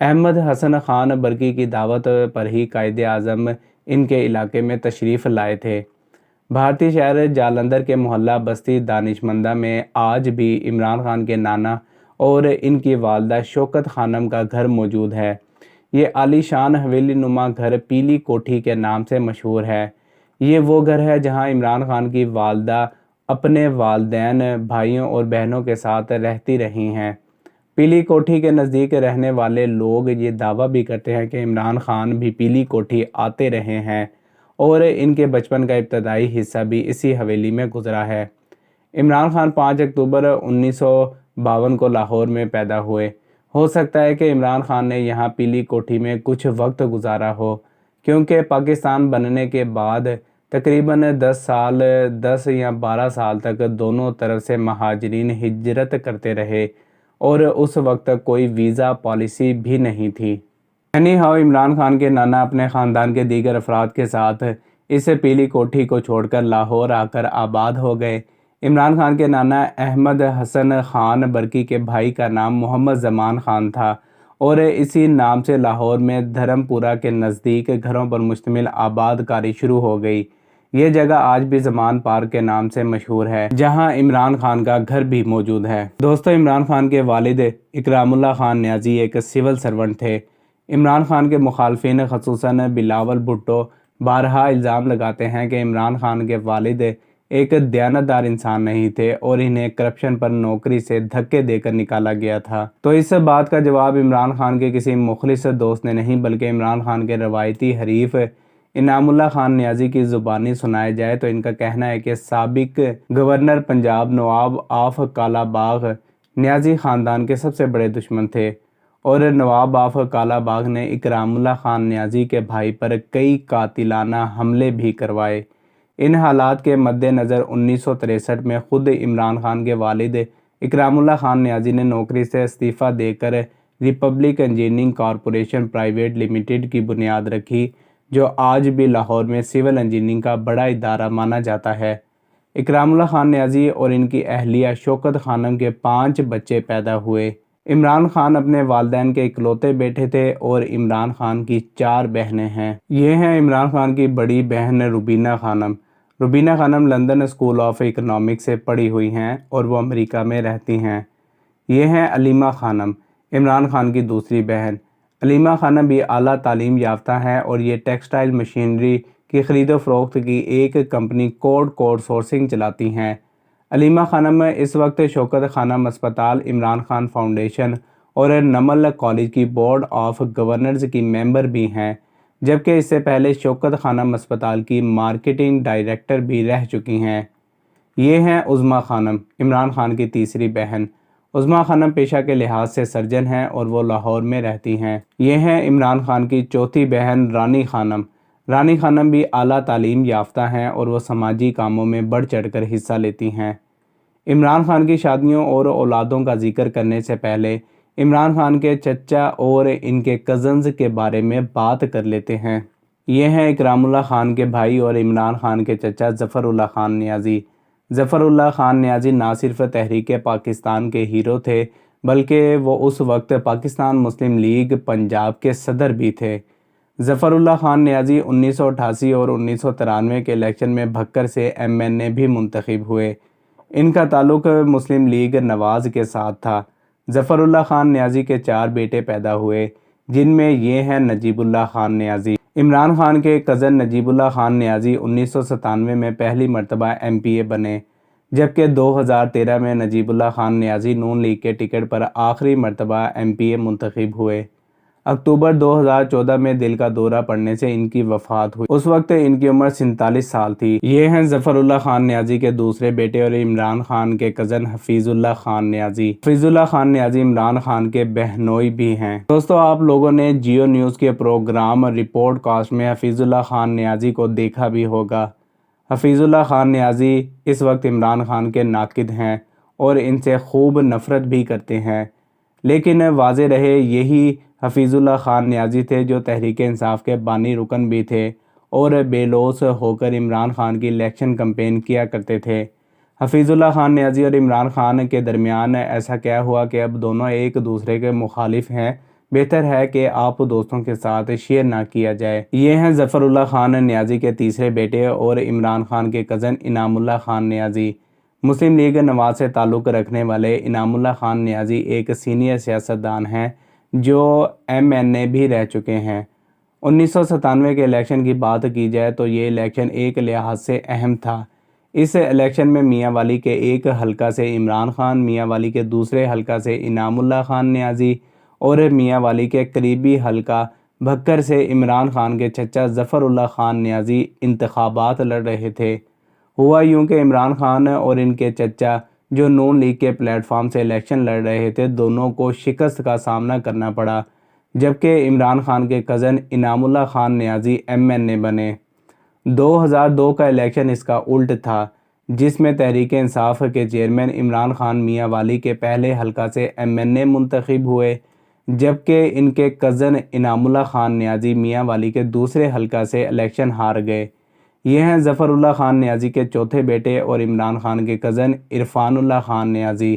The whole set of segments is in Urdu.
احمد حسن خان برقی کی دعوت پر ہی قائد اعظم ان کے علاقے میں تشریف لائے تھے۔ بھارتی شہر جالندھر کے محلہ بستی دانشمندہ میں آج بھی عمران خان کے نانا اور ان کی والدہ شوکت خانم کا گھر موجود ہے۔ یہ عالی شان حویلی نما گھر پیلی کوٹھی کے نام سے مشہور ہے۔ یہ وہ گھر ہے جہاں عمران خان کی والدہ اپنے والدین، بھائیوں اور بہنوں کے ساتھ رہتی رہی ہیں۔ پیلی کوٹھی کے نزدیک رہنے والے لوگ یہ دعویٰ بھی کرتے ہیں کہ عمران خان بھی پیلی کوٹھی آتے رہے ہیں اور ان کے بچپن کا ابتدائی حصہ بھی اسی حویلی میں گزرا ہے۔ عمران خان 5 اکتوبر 1952 کو لاہور میں پیدا ہوئے۔ ہو سکتا ہے کہ عمران خان نے یہاں پیلی کوٹھی میں کچھ وقت گزارا ہو، کیونکہ پاکستان بننے کے بعد تقریباً 10 یا 12 سال تک دونوں طرف سے مہاجرین ہجرت کرتے رہے اور اس وقت کوئی ویزا پالیسی بھی نہیں تھی۔ عمران خان کے نانا اپنے خاندان کے دیگر افراد کے ساتھ اس پیلی کوٹھی کو چھوڑ کر لاہور آ کر آباد ہو گئے۔ عمران خان کے نانا احمد حسن خان برقی کے بھائی کا نام محمد زمان خان تھا اور اسی نام سے لاہور میں دھرم پورہ کے نزدیک گھروں پر مشتمل آباد کاری شروع ہو گئی۔ یہ جگہ آج بھی زمان پارک کے نام سے مشہور ہے، جہاں عمران خان کا گھر بھی موجود ہے۔ دوستو، عمران خان کے والد اکرام اللہ خان نیازی ایک سول سرونٹ تھے۔ عمران خان کے مخالفین خصوصاً بلاول بھٹو بارہا الزام لگاتے ہیں کہ عمران خان کے والد ایک دیانتدار انسان نہیں تھے اور انہیں کرپشن پر نوکری سے دھکے دے کر نکالا گیا تھا۔ تو اس بات کا جواب عمران خان کے کسی مخلص دوست نے نہیں، بلکہ عمران خان کے روایتی حریف انعام اللہ خان نیازی کی زبانی سنایا جائے تو ان کا کہنا ہے کہ سابق governor Punjab Nawab of Kala Bagh نیازی خاندان کے سب سے بڑے دشمن تھے اور نواب آف کالا باغ نے اکرام اللہ خان نیازی کے بھائی پر کئی قاتلانہ حملے بھی کروائے۔ ان حالات کے مد نظر 1963 میں خود عمران خان کے والد اکرام اللہ خان نیازی نے نوکری سے استعفیٰ دے کر republic engineering corporation private limited کی بنیاد رکھی، جو آج بھی لاہور میں سول انجینئرنگ کا بڑا ادارہ مانا جاتا ہے۔ اکرام اللہ خان نیازی اور ان کی اہلیہ شوکت خانم کے 5 بچے پیدا ہوئے۔ عمران خان اپنے والدین کے اکلوتے بیٹے تھے اور عمران خان کی 4 بہنیں ہیں۔ یہ ہیں عمران خان کی بڑی بہن روبینہ خانم۔ روبینہ خانم لندن اسکول آف اکنامکس سے پڑھی ہوئی ہیں اور وہ امریکہ میں رہتی ہیں۔ یہ ہیں علیمہ خانم، عمران خان کی دوسری بہن۔ علیمہ خانم بھی اعلیٰ تعلیم یافتہ ہیں اور یہ ٹیکسٹائل مشینری کی خرید و فروخت کی ایک کمپنی کوڈ سورسنگ چلاتی ہیں۔ علیمہ خانم اس وقت شوکت خانم اسپتال، عمران خان فاؤنڈیشن اور نمل کالج کی بورڈ آف گورنرز کی ممبر بھی ہیں، جبکہ اس سے پہلے شوکت خانم اسپتال کی مارکیٹنگ ڈائریکٹر بھی رہ چکی ہیں۔ یہ ہیں عظمیٰ خانم، عمران خان کی تیسری بہن۔ عظمیٰ خانم پیشہ کے لحاظ سے سرجن ہیں اور وہ لاہور میں رہتی ہیں۔ یہ ہیں عمران خان کی چوتھی بہن رانی خانم۔ رانی خانم بھی اعلیٰ تعلیم یافتہ ہیں اور وہ سماجی کاموں میں بڑھ چڑھ کر حصہ لیتی ہیں۔ عمران خان کی شادیوں اور اولادوں کا ذکر کرنے سے پہلے عمران خان کے چچا اور ان کے کزنز کے بارے میں بات کر لیتے ہیں۔ یہ ہیں اکرام اللہ خان کے بھائی اور عمران خان کے چچا ظفر اللہ خان نیازی۔ ظفر اللہ خان نیازی نہ صرف تحریک پاکستان کے ہیرو تھے، بلکہ وہ اس وقت پاکستان مسلم لیگ پنجاب کے صدر بھی تھے۔ ظفر اللہ خان نیازی 1988 اور 1993 کے الیکشن میں بھکر سے MNA بھی منتخب ہوئے۔ ان کا تعلق مسلم لیگ نواز کے ساتھ تھا۔ ظفر اللہ خان نیازی کے 4 بیٹے پیدا ہوئے، جن میں یہ ہیں نجیب اللہ خان نیازی۔ عمران خان کے کزن نجیب اللہ خان نیازی 1997 میں پہلی مرتبہ MPA بنے، جبکہ 2013 میں نجیب اللہ خان نیازی نون لیگ کے ٹکٹ پر آخری مرتبہ MPA منتخب ہوئے۔ اکتوبر 2014 میں دل کا دورہ پڑنے سے ان کی وفات ہوئی۔ اس وقت ان کی عمر 47 سال تھی۔ یہ ہیں ظفر اللہ خان نیازی کے دوسرے بیٹے اور عمران خان کے کزن حفیظ اللہ خان نیازی۔ حفیظ اللہ خان نیازی عمران خان کے بہنوئی بھی ہیں۔ دوستو، آپ لوگوں نے جیو نیوز کے پروگرام رپورٹ کاسٹ میں حفیظ اللہ خان نیازی کو دیکھا بھی ہوگا۔ حفیظ اللہ خان نیازی اس وقت عمران خان کے ناقد ہیں اور ان سے خوب نفرت بھی کرتے ہیں، لیکن واضح رہے یہی حفیظ اللہ خان نیازی تھے جو تحریک انصاف کے بانی رکن بھی تھے اور بے لوث ہو کر عمران خان کی الیکشن کمپین کیا کرتے تھے۔ حفیظ اللہ خان نیازی اور عمران خان کے درمیان ایسا کیا ہوا کہ اب دونوں ایک دوسرے کے مخالف ہیں، بہتر ہے کہ آپ دوستوں کے ساتھ شیئر نہ کیا جائے۔ یہ ہیں ظفر اللہ خان نیازی کے تیسرے بیٹے اور عمران خان کے کزن انعام اللہ خان نیازی۔ مسلم لیگ نواز سے تعلق رکھنے والے انعام اللہ خان نیازی ایک سینئر سیاستدان ہیں جو MNA بھی رہ چکے ہیں۔ 1997 کے الیکشن کی بات کی جائے تو یہ الیکشن ایک لحاظ سے اہم تھا۔ اس الیکشن میں میاں والی کے ایک حلقہ سے عمران خان، میاں والی کے دوسرے حلقہ سے انعام اللہ خان نیازی اور میاں والی کے قریبی حلقہ بھکر سے عمران خان کے چچا ظفر اللہ خان نیازی انتخابات لڑ رہے تھے۔ ہوا یوں کہ عمران خان اور ان کے چچا جو نون لیگ کے پلیٹ فارم سے الیکشن لڑ رہے تھے، دونوں کو شکست کا سامنا کرنا پڑا، جبکہ عمران خان کے کزن انعام اللہ خان نیازی MNA بنے۔ 2002 کا الیکشن اس کا الٹ تھا، جس میں تحریک انصاف کے چیئرمین عمران خان میاں والی کے پہلے حلقہ سے MNA منتخب ہوئے، جبکہ ان کے کزن انعام اللہ خان نیازی میاں والی کے دوسرے حلقہ سے الیکشن ہار گئے۔ یہ ہیں ظفر اللہ خان نیازی کے چوتھے بیٹے اور عمران خان کے کزن عرفان اللہ خان نیازی۔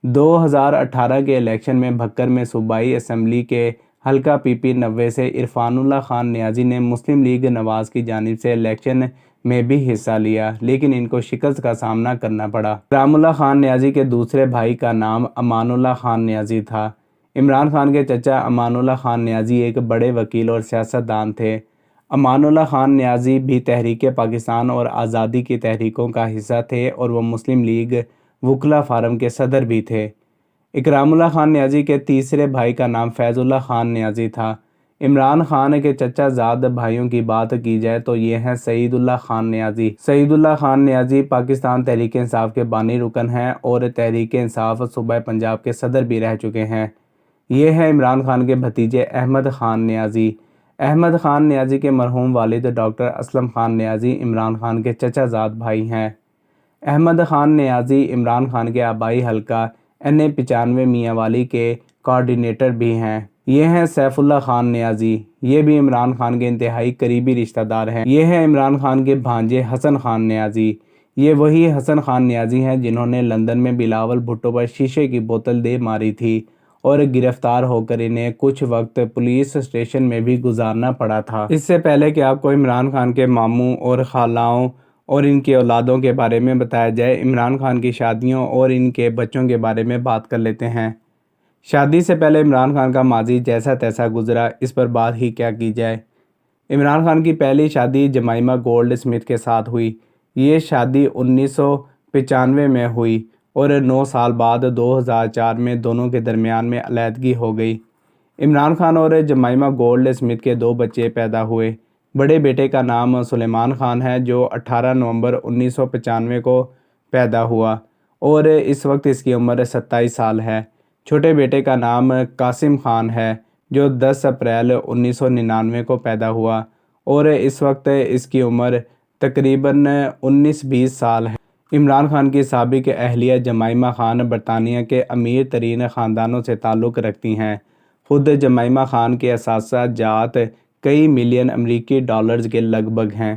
2018 کے الیکشن میں بھکر میں صوبائی اسمبلی کے حلقہ PP 90 سے عرفان اللہ خان نیازی نے مسلم لیگ نواز کی جانب سے الیکشن میں بھی حصہ لیا، لیکن ان کو شکست کا سامنا کرنا پڑا۔ عمران اللہ خان نیازی کے دوسرے بھائی کا نام امان اللہ خان نیازی تھا۔ عمران خان کے چچا امان اللہ خان نیازی ایک بڑے وکیل اور سیاستدان تھے۔ امان اللہ خان نیازی بھی تحریک پاکستان اور آزادی کی تحریکوں کا حصہ تھے اور وہ مسلم لیگ وکلا فارم کے صدر بھی تھے۔ اکرام اللہ خان نیازی کے تیسرے بھائی کا نام فیض اللہ خان نیازی تھا۔ عمران خان کے چچا زاد بھائیوں کی بات کی جائے تو یہ ہیں سعید اللہ خان نیازی۔ سعید اللہ خان نیازی پاکستان تحریک انصاف کے بانی رکن ہیں اور تحریک انصاف صوبہ پنجاب کے صدر بھی رہ چکے ہیں۔ یہ ہے عمران خان کے بھتیجے احمد خان نیازی۔ احمد خان نیازی کے مرحوم والد ڈاکٹر اسلم خان نیازی عمران خان کے چچا زاد بھائی ہیں۔ احمد خان نیازی عمران خان کے آبائی حلقہ NA 95 میاں والی کے کوارڈینیٹر بھی ہیں۔ یہ ہیں سیف اللہ خان نیازی، یہ بھی عمران خان کے انتہائی قریبی رشتہ دار ہیں۔ یہ ہے عمران خان کے بھانجے حسن خان نیازی، یہ وہی حسن خان نیازی ہیں جنہوں نے لندن میں بلاول بھٹو پر شیشے کی بوتل دے ماری تھی اور گرفتار ہو کر انہیں کچھ وقت پولیس اسٹیشن میں بھی گزارنا پڑا تھا۔ اس سے پہلے کہ آپ کو عمران خان کے ماموں اور خالاؤں اور ان کی اولادوں کے بارے میں بتایا جائے، عمران خان کی شادیوں اور ان کے بچوں کے بارے میں بات کر لیتے ہیں۔ شادی سے پہلے عمران خان کا ماضی جیسا تیسا گزرا، اس پر بات ہی کیا کی جائے۔ عمران خان کی پہلی شادی جمائمہ گولڈ اسمتھ کے ساتھ ہوئی۔ یہ شادی 1995 میں ہوئی اور 9 سال بعد 2004 میں دونوں کے درمیان میں علیحدگی ہو گئی۔ عمران خان اور جمائمہ گولڈ اسمتھ کے 2 بچے پیدا ہوئے۔ بڑے بیٹے کا نام سلیمان خان ہے جو 18 نومبر 1995 کو پیدا ہوا اور اس وقت اس کی عمر 27 سال ہے۔ چھوٹے بیٹے کا نام قاسم خان ہے جو 10 اپریل 1999 کو پیدا ہوا اور اس وقت اس کی عمر تقریباً 19-20 سال ہے۔ عمران خان کی سابق اہلیہ جمائمہ خان برطانیہ کے امیر ترین خاندانوں سے تعلق رکھتی ہیں۔ خود جمائمہ خان کے اثاثہ جات کئی ملین امریکی ڈالرز کے لگ بھگ ہیں۔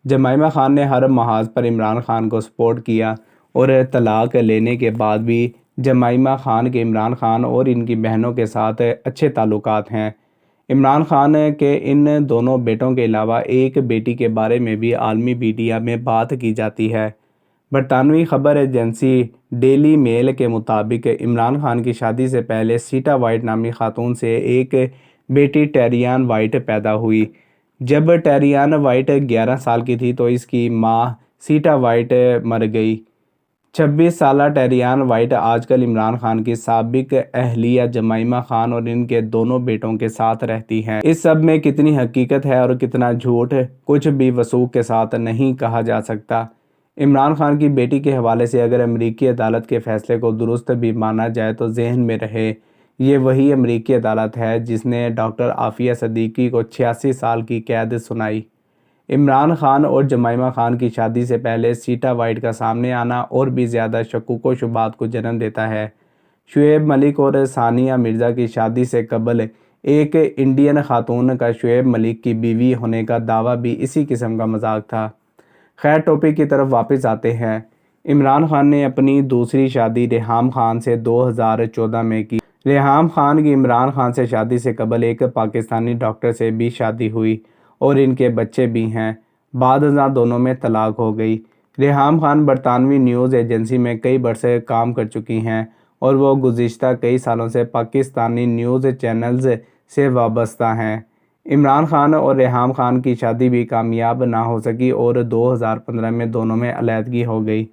جمائمہ خان نے ہر محاذ پر عمران خان کو سپورٹ کیا اور طلاق لینے کے بعد بھی جمائمہ خان کے عمران خان اور ان کی بہنوں کے ساتھ اچھے تعلقات ہیں۔ عمران خان کے ان دونوں بیٹوں کے علاوہ ایک بیٹی کے بارے میں بھی عالمی میڈیا میں بات کی جاتی ہے۔ برطانوی خبر ایجنسی ڈیلی میل کے مطابق عمران خان کی شادی سے پہلے سیٹا وائٹ نامی خاتون سے ایک بیٹی ٹیریان وائٹ پیدا ہوئی۔ جب ٹیریان وائٹ 11 سال کی تھی تو اس کی ماں سیٹا وائٹ مر گئی۔ 26 سالہ ٹیریان وائٹ آج کل عمران خان کی سابق اہلیہ جمائمہ خان اور ان کے دونوں بیٹوں کے ساتھ رہتی ہیں۔ اس سب میں کتنی حقیقت ہے اور کتنا جھوٹ کچھ بھی وثوق کے ساتھ نہیں کہا جا سکتا۔ عمران خان کی بیٹی کے حوالے سے اگر امریکی عدالت کے فیصلے کو درست بھی مانا جائے تو ذہن میں رہے یہ وہی امریکی عدالت ہے جس نے ڈاکٹر عافیہ صدیقی کو 86 سال کی قید سنائی۔ عمران خان اور جمائمہ خان کی شادی سے پہلے سیٹا وائٹ کا سامنے آنا اور بھی زیادہ شکوک و شبہات کو جنم دیتا ہے۔ شعیب ملک اور ثانیہ مرزا کی شادی سے قبل ایک انڈین خاتون کا شعیب ملک کی بیوی ہونے کا دعویٰ بھی اسی قسم کا مذاق تھا۔ خیر ٹاپک کی طرف واپس آتے ہیں۔ عمران خان نے اپنی دوسری شادی ریحام خان سے 2014 میں کی۔ ریحام خان کی عمران خان سے شادی سے قبل ایک پاکستانی ڈاکٹر سے بھی شادی ہوئی اور ان کے بچے بھی ہیں۔ بعد ازاں دونوں میں طلاق ہو گئی۔ ریحام خان برطانوی نیوز ایجنسی میں کئی برسے کام کر چکی ہیں اور وہ گزشتہ کئی سالوں سے پاکستانی نیوز چینلز سے وابستہ ہیں۔ عمران خان اور ریحام خان کی شادی بھی کامیاب نہ ہو سکی اور 2015 میں دونوں میں علیحدگی ہو گئی۔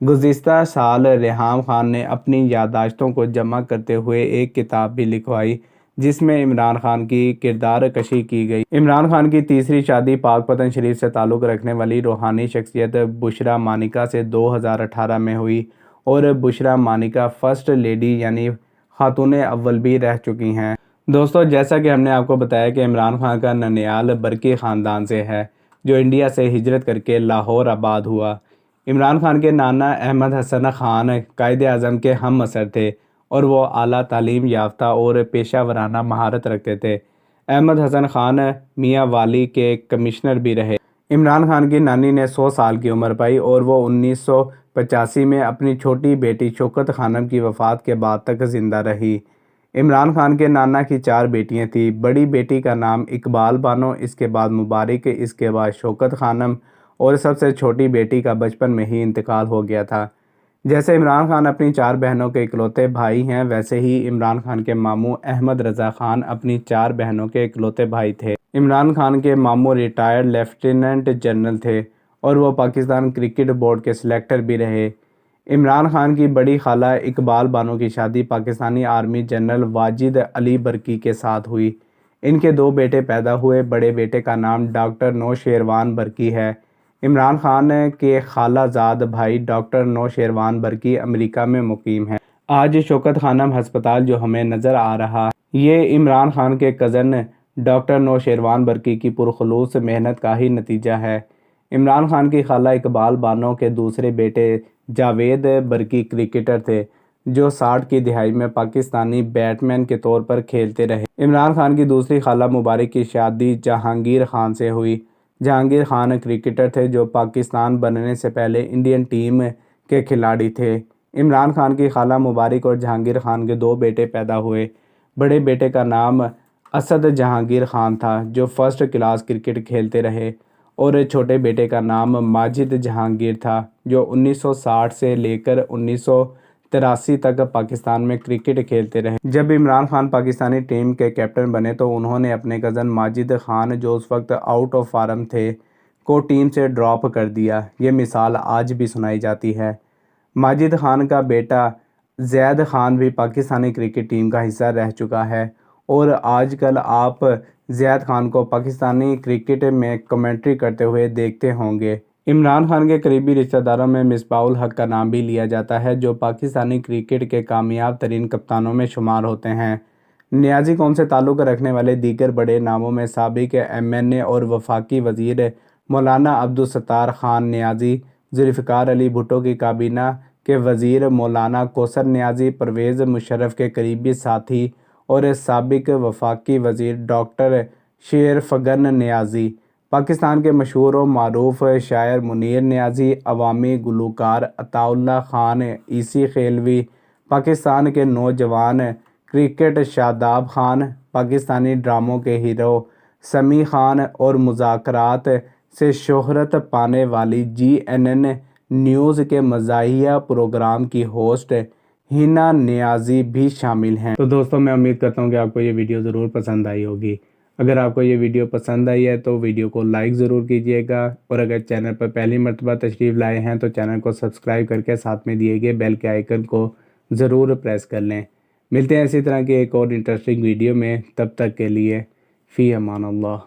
گزشتہ سال ریحام خان نے اپنی یادداشتوں کو جمع کرتے ہوئے ایک کتاب بھی لکھوائی جس میں عمران خان کی کردار کشی کی گئی۔ عمران خان کی تیسری شادی پاک پتن شریف سے تعلق رکھنے والی روحانی شخصیت بشرا مانیکا سے 2018 میں ہوئی اور بشرا مانیکا فرسٹ لیڈی یعنی خاتون اول بھی رہ چکی ہیں۔ دوستو، جیسا کہ ہم نے آپ کو بتایا کہ عمران خان کا ننیال برقی خاندان سے ہے جو انڈیا سے ہجرت کر کے لاہور آباد ہوا۔ عمران خان کے نانا احمد حسن خان قائد اعظم کے ہم عصر تھے اور وہ اعلیٰ تعلیم یافتہ اور پیشہ ورانہ مہارت رکھتے تھے۔ احمد حسن خان میاں والی کے کمشنر بھی رہے۔ عمران خان کی نانی نے 100 سال کی عمر پائی اور وہ 1985 میں اپنی چھوٹی بیٹی شوکت خانم کی وفات کے بعد تک زندہ رہی۔ عمران خان کے نانا کی 4 بیٹیاں تھیں۔ بڑی بیٹی کا نام اقبال بانو، اس کے بعد مبارک، اس کے بعد شوکت خانم اور سب سے چھوٹی بیٹی کا بچپن میں ہی انتقال ہو گیا تھا۔ جیسے عمران خان اپنی 4 بہنوں کے اکلوتے بھائی ہیں، ویسے ہی عمران خان کے ماموں احمد رضا خان اپنی 4 بہنوں کے اکلوتے بھائی تھے۔ عمران خان کے ماموں ریٹائرڈ لیفٹیننٹ جنرل تھے اور وہ پاکستان کرکٹ بورڈ کے سلیکٹر بھی رہے۔ عمران خان کی بڑی خالہ اقبال بانو کی شادی پاکستانی آرمی جنرل واجد علی برقی کے ساتھ ہوئی۔ ان کے 2 بیٹے پیدا ہوئے۔ بڑے بیٹے کا نام ڈاکٹر نوشیروان برقی ہے۔ عمران خان کے خالہ زاد بھائی ڈاکٹر نوشیروان برقی امریکہ میں مقیم ہے۔ آج شوکت خانم ہسپتال جو ہمیں نظر آ رہا یہ عمران خان کے کزن ڈاکٹر نوشیروان برقی کی پرخلوص محنت کا ہی نتیجہ ہے۔ عمران خان کی خالہ اقبال بانو کے دوسرے بیٹے جاوید برقی کرکٹر تھے جو 60 کی دہائی میں پاکستانی بیٹمین کے طور پر کھیلتے رہے۔ عمران خان کی دوسری خالہ مبارک کی شادی جہانگیر خان سے ہوئی۔ جہانگیر خان کرکٹر تھے جو پاکستان بننے سے پہلے انڈین ٹیم کے کھلاڑی تھے۔ عمران خان کی خالہ مبارک اور جہانگیر خان کے 2 بیٹے پیدا ہوئے۔ بڑے بیٹے کا نام اسد جہانگیر خان تھا جو فرسٹ کلاس کرکٹ کھیلتے رہے اور چھوٹے بیٹے کا نام ماجد جہانگیر تھا جو 1960 سے لے کر 1983 تک پاکستان میں کرکٹ کھیلتے رہے۔ جب عمران خان پاکستانی ٹیم کے کیپٹن بنے تو انہوں نے اپنے کزن ماجد خان جو اس وقت آؤٹ آف فارم تھے کو ٹیم سے ڈراپ کر دیا۔ یہ مثال آج بھی سنائی جاتی ہے۔ ماجد خان کا بیٹا زید خان بھی پاکستانی کرکٹ ٹیم کا حصہ رہ چکا ہے اور آج کل آپ زید خان کو پاکستانی کرکٹ میں کمنٹری کرتے ہوئے دیکھتے ہوں گے۔ عمران خان کے قریبی رشتہ داروں میں مصباح الحق کا نام بھی لیا جاتا ہے جو پاکستانی کرکٹ کے کامیاب ترین کپتانوں میں شمار ہوتے ہیں۔ نیازی قوم سے تعلق رکھنے والے دیگر بڑے ناموں میں سابق MNA اور وفاقی وزیر مولانا عبدالستار خان نیازی، ذوالفقار علی بھٹو کی کابینہ کے وزیر مولانا کوثر نیازی، پرویز مشرف کے قریبی ساتھی اور سابق وفاقی وزیر ڈاکٹر شیرفگن نیازی، پاکستان کے مشہور و معروف شاعر منیر نیازی، عوامی گلوکار عطا اللہ خان عیسی خیلوی، پاکستان کے نوجوان کرکٹ شاداب خان، پاکستانی ڈراموں کے ہیرو سمیع خان اور مذاکرات سے شہرت پانے والی GNN نیوز کے مزاحیہ پروگرام کی ہوسٹ ہینا نیازی بھی شامل ہیں۔ تو دوستوں، میں امید کرتا ہوں کہ آپ کو یہ ویڈیو ضرور پسند آئی ہوگی۔ اگر آپ کو یہ ویڈیو پسند آئی ہے تو ویڈیو کو لائک ضرور کیجیے گا اور اگر چینل پر پہلی مرتبہ تشریف لائے ہیں تو چینل کو سبسکرائب کر کے ساتھ میں دیے گئے بیل کے آئیکن کو ضرور پریس کر لیں۔ ملتے ہیں اسی طرح کی ایک اور انٹرسٹنگ ویڈیو میں، تب تک کے لیے فی امان اللہ۔